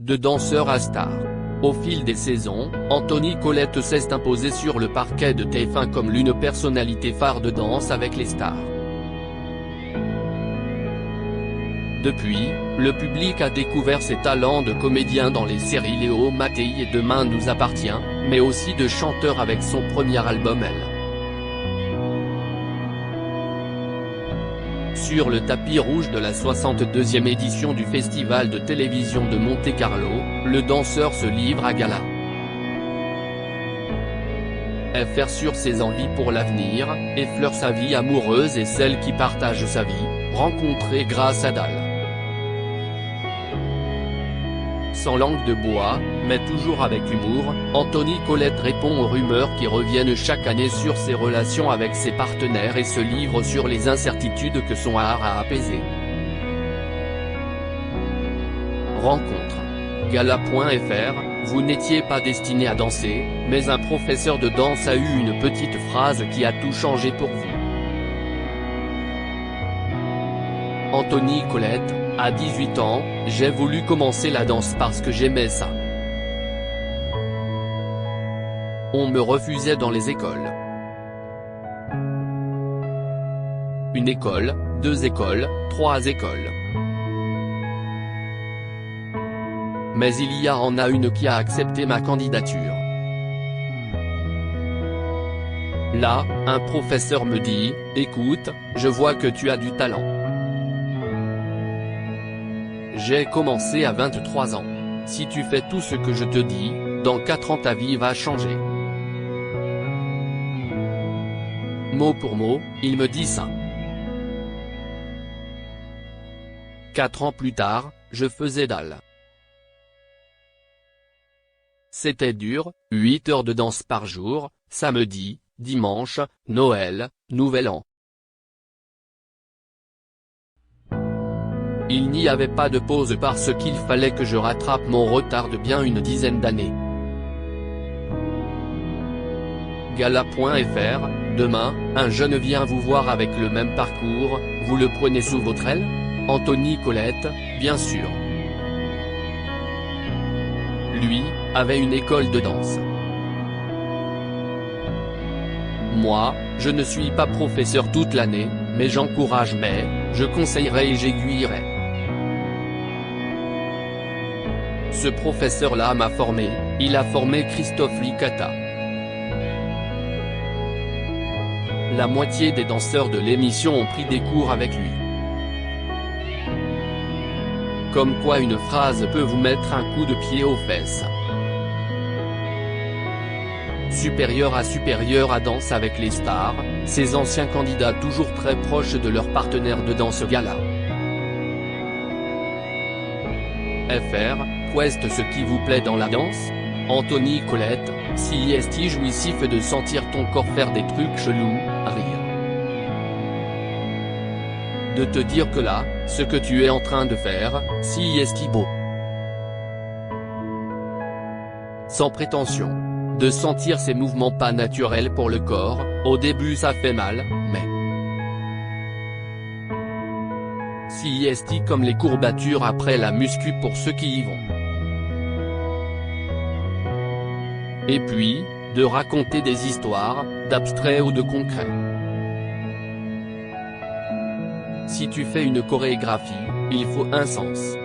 de danseur à star. Au fil des saisons, Anthony Colette s'est imposé sur le parquet de TF1 comme l'une personnalité phare de Danse avec les stars. Depuis, le public a découvert ses talents de comédien dans les séries Léo Mattei et Demain nous appartient, mais aussi de chanteur avec son premier album Elle. Sur le tapis rouge de la 62e édition du Festival de télévision de Monte-Carlo, le danseur se livre à gala. FR sur ses envies pour l'avenir, effleure sa vie amoureuse et celle qui partage sa vie, rencontrée grâce à Dal. Sans langue de bois, mais toujours avec humour, Anthony Colette répond aux rumeurs qui reviennent chaque année sur ses relations avec ses partenaires et se livre sur les incertitudes que son art a apaisées. Rencontre. Gala.fr, vous n'étiez pas destiné à danser, mais un professeur de danse a eu une petite phrase qui a tout changé pour vous. Anthony Colette, à 18 ans, j'ai voulu commencer la danse parce que j'aimais ça. On me refusait dans les écoles. Une école, 2 écoles, 3 écoles. Mais il y en a une qui a accepté ma candidature. Là, un professeur me dit, écoute, je vois que tu as du talent. J'ai commencé à 23 ans. Si tu fais tout ce que je te dis, dans 4 ans ta vie va changer. Mot pour mot, il me dit ça. 4 ans plus tard, je faisais Dal. C'était dur, 8 heures de danse par jour, samedi, dimanche, Noël, Nouvel An. Il n'y avait pas de pause parce qu'il fallait que je rattrape mon retard de bien une dizaine d'années. Gala.fr, demain, un jeune vient vous voir avec le même parcours, vous le prenez sous votre aile? Anthony Colette, bien sûr. Lui, avait une école de danse. Moi, je ne suis pas professeur toute l'année, mais j'encourage je conseillerai et j'aiguillerai. Ce professeur-là m'a formé, il a formé Christophe Licata. La moitié des danseurs de l'émission ont pris des cours avec lui. Comme quoi une phrase peut vous mettre un coup de pied aux fesses. Supérieur à Danse avec les stars, ces anciens candidats toujours très proches de leurs partenaires de danse gala. FR, Quest ce qui vous plaît dans la danse? Anthony Colette, si est jouissif de sentir ton corps faire des trucs chelous, rire. De te dire que là, ce que tu es en train de faire, si est beau. Sans prétention. De sentir ces mouvements pas naturels pour le corps, au début ça fait mal, mais... Si est comme les courbatures après la muscu pour ceux qui y vont. Et puis, de raconter des histoires, d'abstrait ou de concret. Si tu fais une chorégraphie, il faut un sens.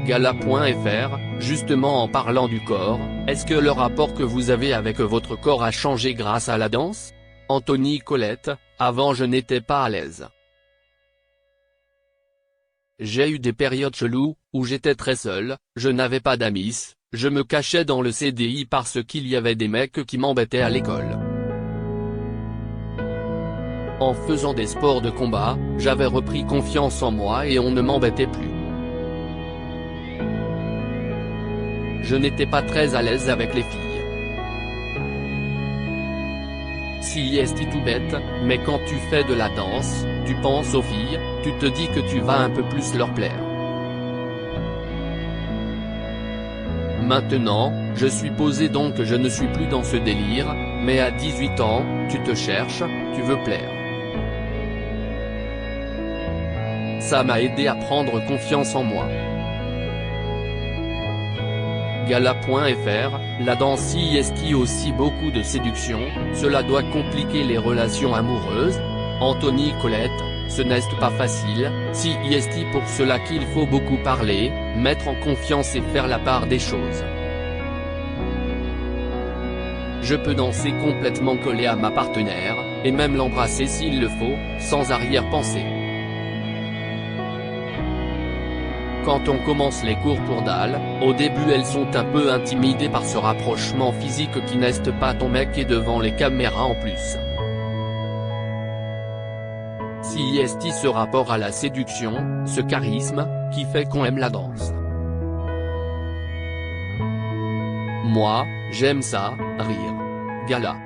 Gala.fr, justement en parlant du corps, est-ce que le rapport que vous avez avec votre corps a changé grâce à la danse? Anthony Colette, avant je n'étais pas à l'aise. J'ai eu des périodes cheloues, où j'étais très seul, je n'avais pas d'amis, je me cachais dans le CDI parce qu'il y avait des mecs qui m'embêtaient à l'école. En faisant des sports de combat, j'avais repris confiance en moi et on ne m'embêtait plus. Je n'étais pas très à l'aise avec les filles. Si est tout bête, mais quand tu fais de la danse, tu penses aux filles, tu te dis que tu vas un peu plus leur plaire. Maintenant, je suis posé donc je ne suis plus dans ce délire, mais à 18 ans, tu te cherches, tu veux plaire. Ça m'a aidé à prendre confiance en moi. Gala.fr, la danse CIST aussi beaucoup de séduction, cela doit compliquer les relations amoureuses. Anthony Colette, ce n'est pas facile, CIST pour cela qu'il faut beaucoup parler, mettre en confiance et faire la part des choses. Je peux danser complètement collé à ma partenaire, et même l'embrasser s'il le faut, sans arrière-pensée. Quand on commence les cours pour Dal, au début elles sont un peu intimidées par ce rapprochement physique qui n'est pas ton mec et devant les caméras en plus. CIST ce rapport à la séduction, ce charisme, qui fait qu'on aime la danse. Moi, j'aime ça, rire. Gala.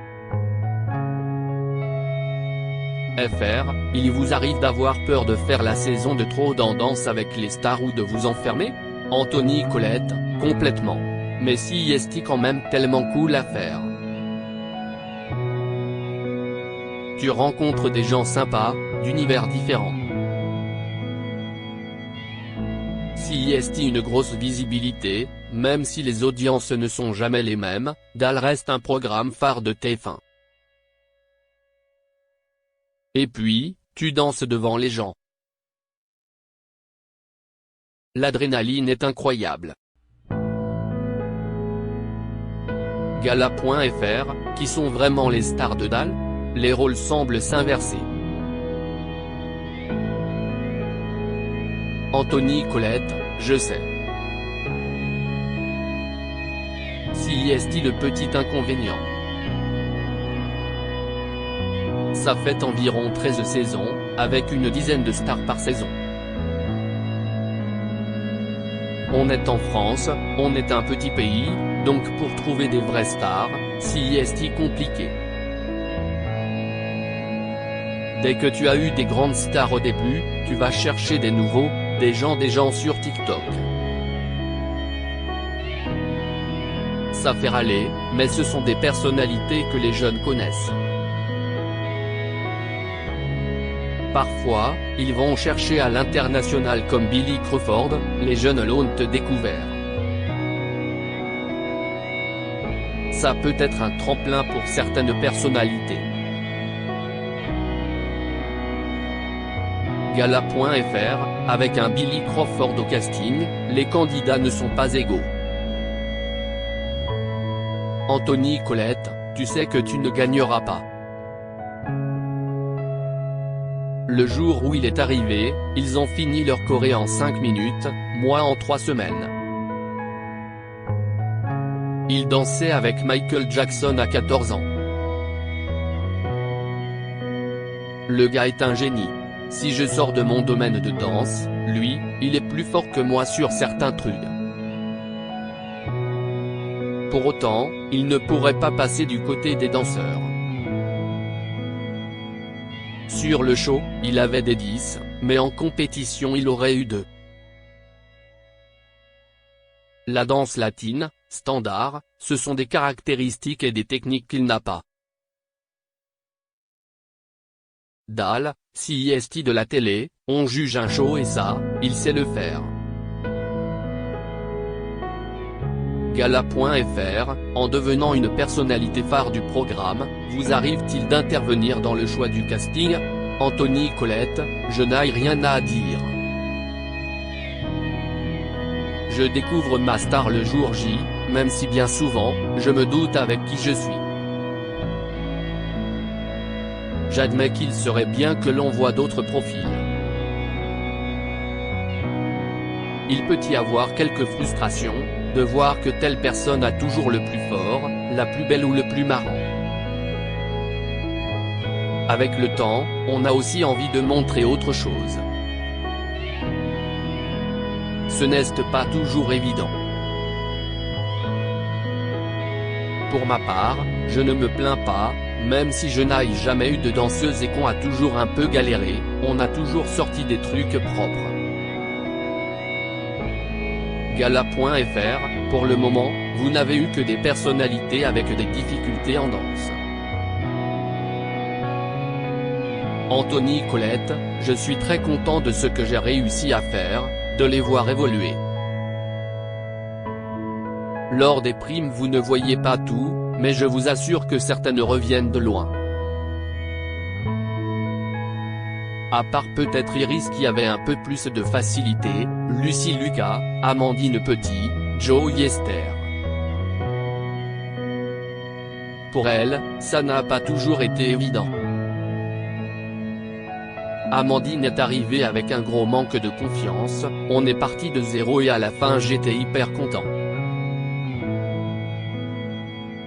FR, il vous arrive d'avoir peur de faire la saison de trop dans Danse avec les stars ou de vous enfermer? Anthony Colette, complètement. Mais CIST quand même tellement cool à faire. Tu rencontres des gens sympas, d'univers différents. CIST une grosse visibilité, même si les audiences ne sont jamais les mêmes, Dal reste un programme phare de TF1. Et puis, tu danses devant les gens. L'adrénaline est incroyable. Gala.fr, qui sont vraiment les stars de Dal? Les rôles semblent s'inverser. Anthony Colette, je sais. CIST le petit inconvénient. Ça fait environ 13 saisons, avec une dizaine de stars par saison. On est en France, on est un petit pays, donc pour trouver des vraies stars, CIST compliqué. Dès que tu as eu des grandes stars au début, tu vas chercher des nouveaux, des gens sur TikTok. Ça fait râler, mais ce sont des personnalités que les jeunes connaissent. Parfois, ils vont chercher à l'international comme Billy Crawford, les jeunes l'ont découvert. Ça peut être un tremplin pour certaines personnalités. Gala.fr, avec un Billy Crawford au casting, les candidats ne sont pas égaux. Anthony Colette, tu sais que tu ne gagneras pas. Le jour où il est arrivé, ils ont fini leur choré en 5 minutes, moi en 3 semaines. Il dansait avec Michael Jackson à 14 ans. Le gars est un génie. Si je sors de mon domaine de danse, lui, il est plus fort que moi sur certains trucs. Pour autant, il ne pourrait pas passer du côté des danseurs. Sur le show, il avait des 10, mais en compétition il aurait eu 2. La danse latine, standard, ce sont des caractéristiques et des techniques qu'il n'a pas. Dal, CIST de la télé, on juge un show et ça, il sait le faire. Gala.fr, en devenant une personnalité phare du programme, vous arrive-t-il d'intervenir dans le choix du casting? Anthony Colette, je n'ai rien à dire. Je découvre ma star le jour J, même si bien souvent, je me doute avec qui je suis. J'admets qu'il serait bien que l'on voie d'autres profils. Il peut y avoir quelques frustrations, de voir que telle personne a toujours le plus fort, la plus belle ou le plus marrant. Avec le temps, on a aussi envie de montrer autre chose. Ce n'est pas toujours évident. Pour ma part, je ne me plains pas, même si je n'ai jamais eu de danseuse et qu'on a toujours un peu galéré, on a toujours sorti des trucs propres. Gala.fr, pour le moment, vous n'avez eu que des personnalités avec des difficultés en danse. Anthony Colette, je suis très content de ce que j'ai réussi à faire, de les voir évoluer. Lors des primes vous ne voyez pas tout, mais je vous assure que certaines reviennent de loin. À part peut-être Iris qui avait un peu plus de facilité, Lucie Lucas, Amandine Petit, Joey Esther. Pour elle, ça n'a pas toujours été évident. Amandine est arrivée avec un gros manque de confiance, on est parti de zéro et à la fin j'étais hyper content.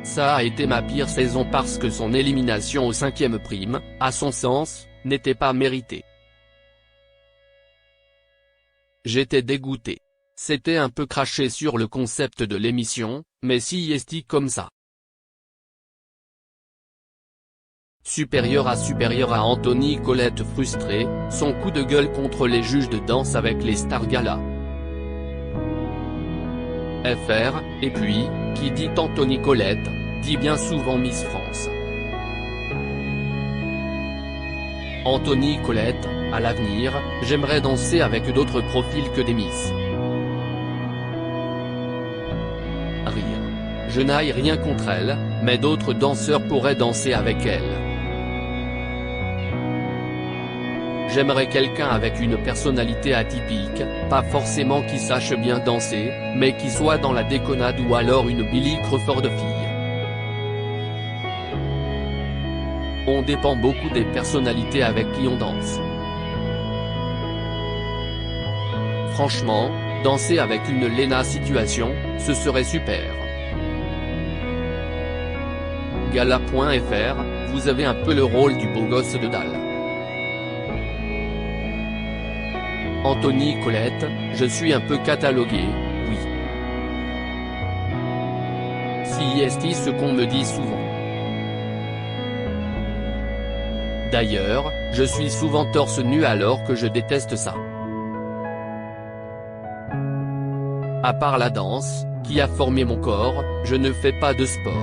Ça a été ma pire saison parce que son élimination au 5e prime, à son sens, n'était pas méritée. J'étais dégoûté. C'était un peu craché sur le concept de l'émission, mais si est comme ça. Supérieur à Anthony Colette frustré, son coup de gueule contre les juges de danse avec les Star Gala. FR, et puis, qui dit Anthony Colette, dit bien souvent Miss France. Anthony Colette, à l'avenir, j'aimerais danser avec d'autres profils que des Miss. Rire. Je n'aille rien contre elle, mais d'autres danseurs pourraient danser avec elle. J'aimerais quelqu'un avec une personnalité atypique, pas forcément qui sache bien danser, mais qui soit dans la déconnade ou alors une Billy Crawford fille. On dépend beaucoup des personnalités avec qui on danse. Franchement, danser avec une Lena Situation, ce serait super. Gala.fr, vous avez un peu le rôle du beau gosse de Dal. Anthony Colette, je suis un peu catalogué, oui. Si est ce qu'on me dit souvent. D'ailleurs, je suis souvent torse nu alors que je déteste ça. À part la danse, qui a formé mon corps, je ne fais pas de sport.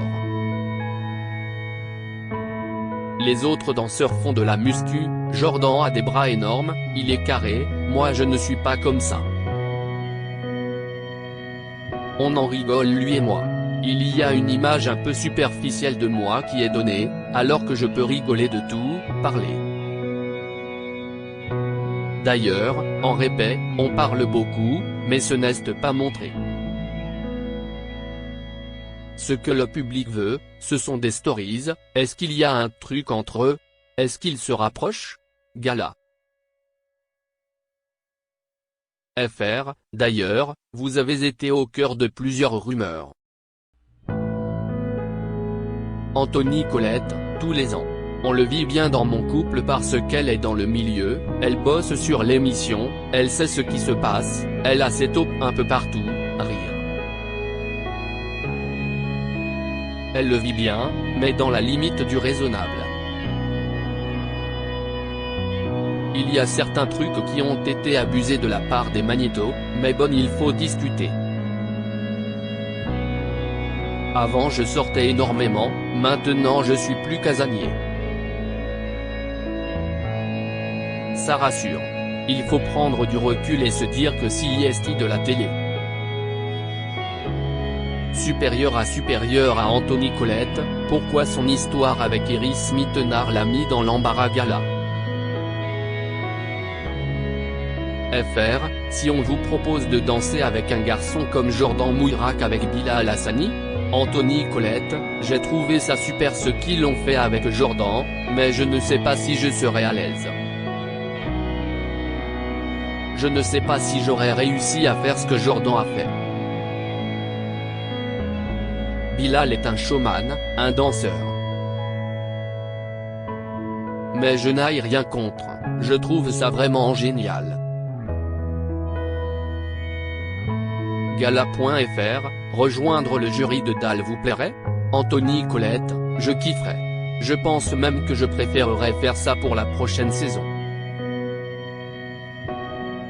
Les autres danseurs font de la muscu, Jordan a des bras énormes, il est carré, moi je ne suis pas comme ça. On en rigole lui et moi. Il y a une image un peu superficielle de moi qui est donnée, alors que je peux rigoler de tout, parler. D'ailleurs, en répète, on parle beaucoup, mais ce n'est pas montré. Ce que le public veut, ce sont des stories, est-ce qu'il y a un truc entre eux? Est-ce qu'ils se rapprochent? Gala. FR, d'ailleurs, vous avez été au cœur de plusieurs rumeurs. Anthony Colette, tous les ans. On le vit bien dans mon couple parce qu'elle est dans le milieu, elle bosse sur l'émission, elle sait ce qui se passe, elle a ses taupes un peu partout, rire. Elle le vit bien, mais dans la limite du raisonnable. Il y a certains trucs qui ont été abusés de la part des Magnétos, mais bon il faut discuter. Avant je sortais énormément, maintenant je suis plus casanier. Ça rassure. Il faut prendre du recul et se dire que si est de la télé. Supérieur à Anthony Colette, pourquoi son histoire avec Iris Mittenard l'a mis dans l'embarras Gala? FR, si on vous propose de danser avec un garçon comme Jordan Mouirak avec Bilal Hassani? Anthony Colette, j'ai trouvé ça super ce qu'ils ont fait avec Jordan, mais je ne sais pas si je serai à l'aise. Je ne sais pas si j'aurais réussi à faire ce que Jordan a fait. Bilal est un showman, un danseur. Mais je n'ai rien contre, je trouve ça vraiment génial. Gala.fr, rejoindre le jury de Dal vous plairait? Anthony Colette, je kifferais. Je pense même que je préférerais faire ça pour la prochaine saison.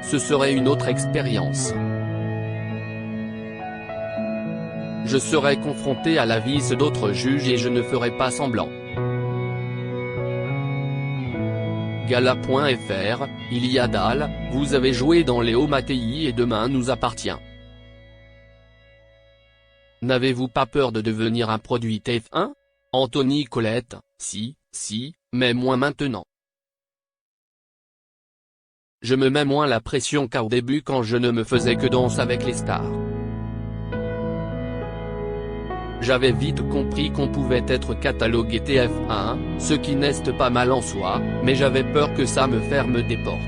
Ce serait une autre expérience. Je serais confronté à l'avis d'autres juges et je ne ferais pas semblant. Gala.fr, Iliad Al, vous avez joué dans Léo Mattei et demain nous appartient. N'avez-vous pas peur de devenir un produit TF1 ? Anthony Colette, si, mais moins maintenant. Je me mets moins la pression qu'au début quand je ne me faisais que Danse avec les stars. J'avais vite compris qu'on pouvait être catalogué TF1, ce qui n'est pas mal en soi, mais j'avais peur que ça me ferme des portes.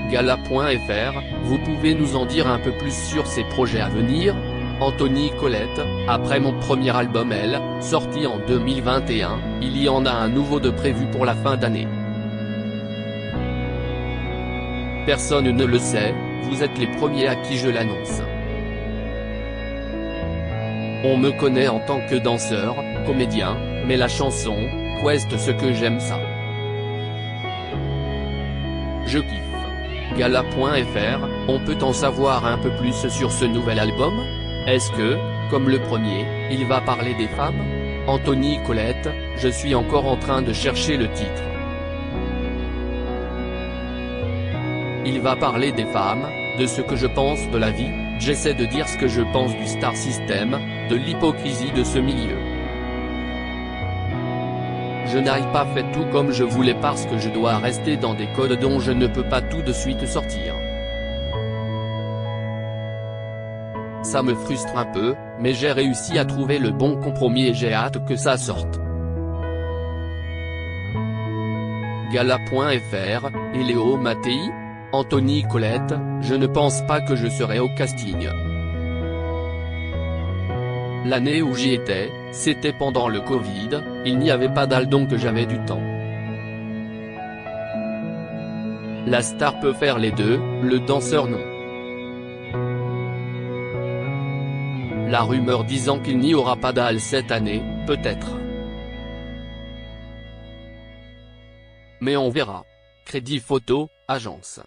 Gala.fr, vous pouvez nous en dire un peu plus sur ces projets à venir ? Anthony Colette, après mon premier album Elle, sorti en 2021, il y en a un nouveau de prévu pour la fin d'année. Personne ne le sait, vous êtes les premiers à qui je l'annonce. On me connaît en tant que danseur, comédien, mais la chanson, Quest ce que j'aime ça. Je kiffe. Gala.fr, on peut en savoir un peu plus sur ce nouvel album ? Est-ce que, comme le premier, il va parler des femmes ? Anthony Colette, je suis encore en train de chercher le titre. Il va parler des femmes, de ce que je pense de la vie, j'essaie de dire ce que je pense du star system, de l'hypocrisie de ce milieu. Je n'ai pas fait tout comme je voulais parce que je dois rester dans des codes dont je ne peux pas tout de suite sortir. Ça me frustre un peu, mais j'ai réussi à trouver le bon compromis et j'ai hâte que ça sorte. Gala.fr, et Léo Mattei ? Anthony Colette, je ne pense pas que je serai au casting. L'année où j'y étais, c'était pendant le Covid, il n'y avait pas d'al donc j'avais du temps. La star peut faire les deux, le danseur non. La rumeur disant qu'il n'y aura pas d'al cette année, peut-être. Mais on verra. Crédit Photo, agence.